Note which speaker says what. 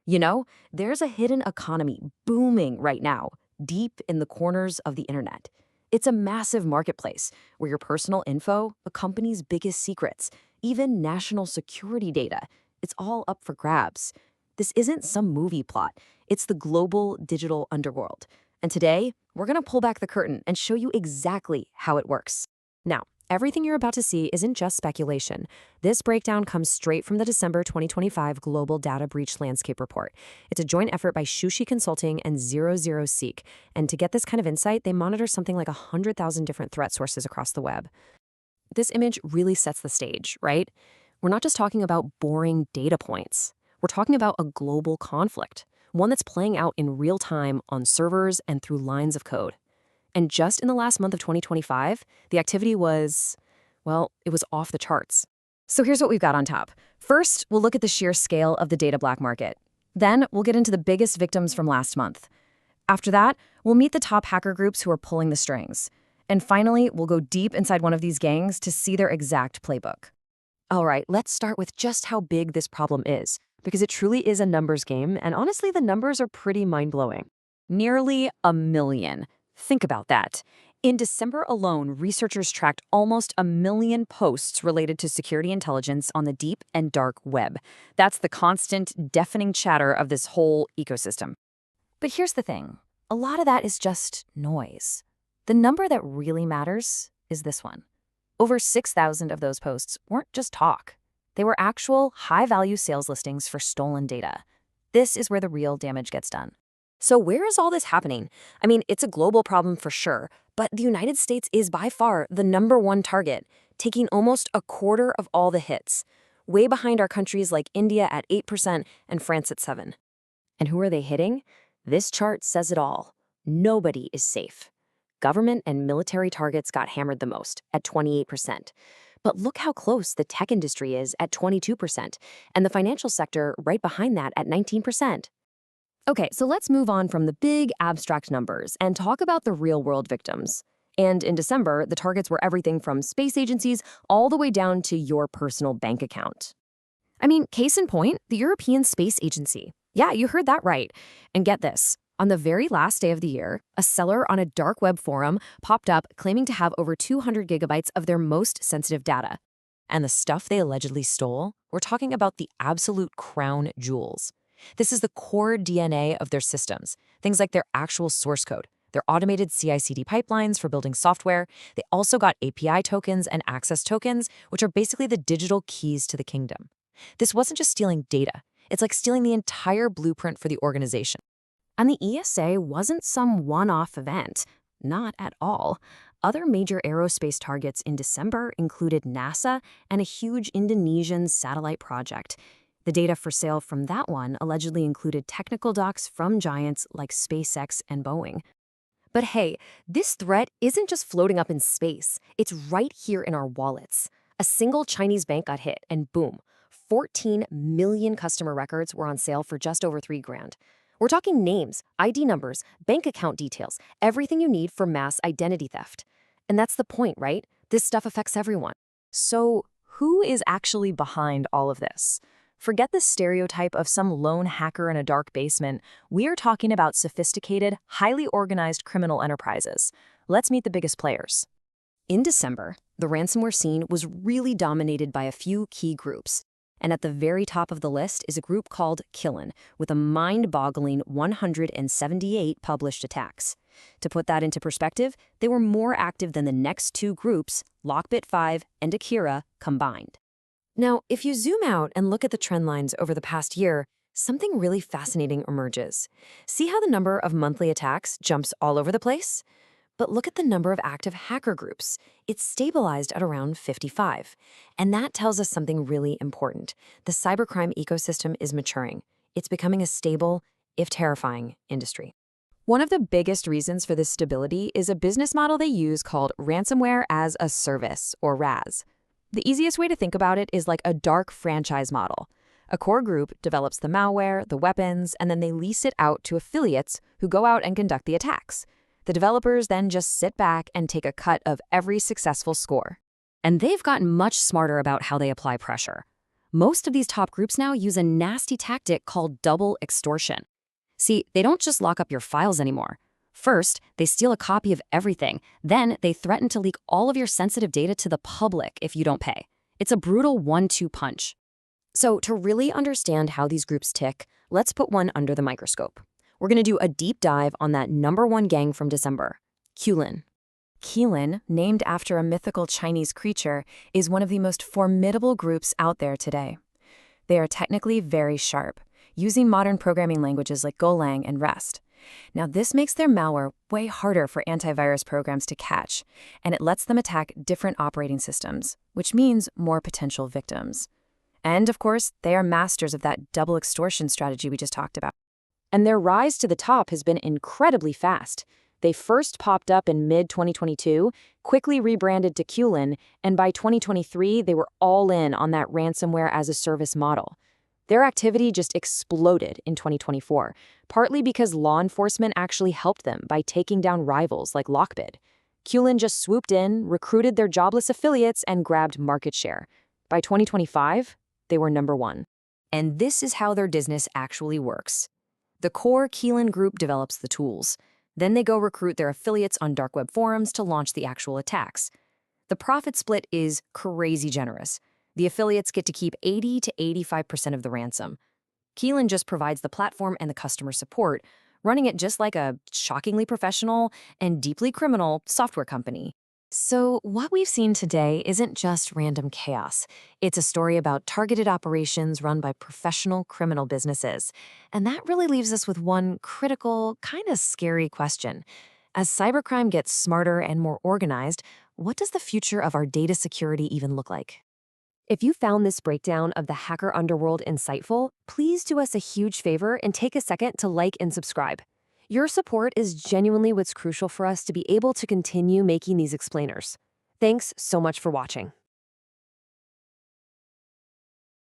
Speaker 1: You know, there's a hidden economy booming right now, deep in the corners of the internet. It's a massive marketplace where your personal info, a company's biggest secrets, even national security data, it's all up for grabs. This isn't some movie plot, it's the global digital underworld. And today, we're going to pull back the curtain and show you exactly how it works. Now, everything you're about to see isn't just speculation. This breakdown comes straight from the December 2025 Global Data Breach Landscape Report. It's a joint effort by Sushi Consulting and 00Seek. And to get this kind of insight, they monitor something like 100,000 different threat sources across the web. This image really sets the stage, right? We're not just talking about boring data points. We're talking about a global conflict, one that's playing out in real time on servers and through lines of code. And just in the last month of 2025, the activity was, well, it was off the charts. So here's what we've got on top. First, we'll look at the sheer scale of the data black market. Then, we'll get into the biggest victims from last month. After that, we'll meet the top hacker groups who are pulling the strings. And finally, we'll go deep inside one of these gangs to see their exact playbook. All right, let's start with just how big this problem is, because it truly is a numbers game, and honestly, the numbers are pretty mind-blowing. Nearly 1 million. Think about that. In December alone, researchers tracked almost 1 million posts related to security intelligence on the deep and dark web. That's the constant, deafening chatter of this whole ecosystem. But here's the thing. A lot of that is just noise. The number that really matters is this one. Over 6,000 of those posts weren't just talk. They were actual, high-value sales listings for stolen data. This is where the real damage gets done. So where is all this happening? I mean, it's a global problem for sure, but the United States is by far the #1 target, taking almost a quarter of all the hits, way behind our countries like India at 8% and France at 7%. And who are they hitting? This chart says it all. Nobody is safe. Government and military targets got hammered the most, at 28%. But look how close the tech industry is at 22%, and the financial sector right behind that at 19%. Okay, so let's move on from the big abstract numbers and talk about the real-world victims. And in December, the targets were everything from space agencies all the way down to your personal bank account. I mean, case in point, the European Space Agency. Yeah, you heard that right. And get this. On the very last day of the year, a seller on a dark web forum popped up claiming to have over 200 gigabytes of their most sensitive data. And the stuff they allegedly stole, we're talking about the absolute crown jewels. This is the core DNA of their systems, things like their actual source code, their automated CI/CD pipelines for building software. They also got API tokens and access tokens, which are basically the digital keys to the kingdom. This wasn't just stealing data. It's like stealing the entire blueprint for the organization. And the ESA wasn't some one-off event. Not at all. Other major aerospace targets in December included NASA and a huge Indonesian satellite project. The data for sale from that one allegedly included technical docs from giants like SpaceX and Boeing. But hey, this threat isn't just floating up in space. It's right here in our wallets. A single Chinese bank got hit, and boom, 14 million customer records were on sale for just over $3,000. We're talking names, ID numbers, bank account details, everything you need for mass identity theft. And that's the point, right? This stuff affects everyone. So who is actually behind all of this? Forget the stereotype of some lone hacker in a dark basement. We're talking about sophisticated, highly organized criminal enterprises. Let's meet the biggest players. In December, the ransomware scene was really dominated by a few key groups. And at the very top of the list is a group called Qilin, with a mind-boggling 178 published attacks. To put that into perspective, they were more active than the next two groups, Lockbit5 and Akira, combined. Now, if you zoom out and look at the trend lines over the past year, something really fascinating emerges. See how the number of monthly attacks jumps all over the place? But look at the number of active hacker groups. It's stabilized at around 55. And that tells us something really important. The cybercrime ecosystem is maturing. It's becoming a stable, if terrifying, industry. One of the biggest reasons for this stability is a business model they use called ransomware as a service, or RAS. The easiest way to think about it is like a dark franchise model. A core group develops the malware, the weapons, and then they lease it out to affiliates who go out and conduct the attacks. The developers then just sit back and take a cut of every successful score. And they've gotten much smarter about how they apply pressure. Most of these top groups now use a nasty tactic called double extortion. See, they don't just lock up your files anymore. First, they steal a copy of everything. Then, they threaten to leak all of your sensitive data to the public if you don't pay. It's a brutal 1-2 punch. So, to really understand how these groups tick, let's put one under the microscope. We're going to do a deep dive on that #1 gang from December, Qilin. Qilin, named after a mythical Chinese creature, is one of the most formidable groups out there today. They are technically very sharp, using modern programming languages like Golang and Rust. Now, this makes their malware way harder for antivirus programs to catch, and it lets them attack different operating systems, which means more potential victims. And, of course, they are masters of that double extortion strategy we just talked about. And their rise to the top has been incredibly fast. They first popped up in mid-2022, quickly rebranded to Qilin, and by 2023, they were all in on that ransomware-as-a-service model. Their activity just exploded in 2024, partly because law enforcement actually helped them by taking down rivals like Lockbit. Qilin just swooped in, recruited their jobless affiliates, and grabbed market share. By 2025, they were #1. And this is how their business actually works. The core Qilin group develops the tools. Then they go recruit their affiliates on dark web forums to launch the actual attacks. The profit split is crazy generous. The affiliates get to keep 80 to 85% of the ransom. Qilin just provides the platform and the customer support, running it just like a shockingly professional and deeply criminal software company. So what we've seen today isn't just random chaos. It's a story about targeted operations run by professional criminal businesses. And that really leaves us with one critical, kind of scary question. As cybercrime gets smarter and more organized, what does the future of our data security even look like? If you found this breakdown of the hacker underworld insightful, please do us a huge favor and take a second to like and subscribe. Your support is genuinely what's crucial for us to be able to continue making these explainers. Thanks so much for watching.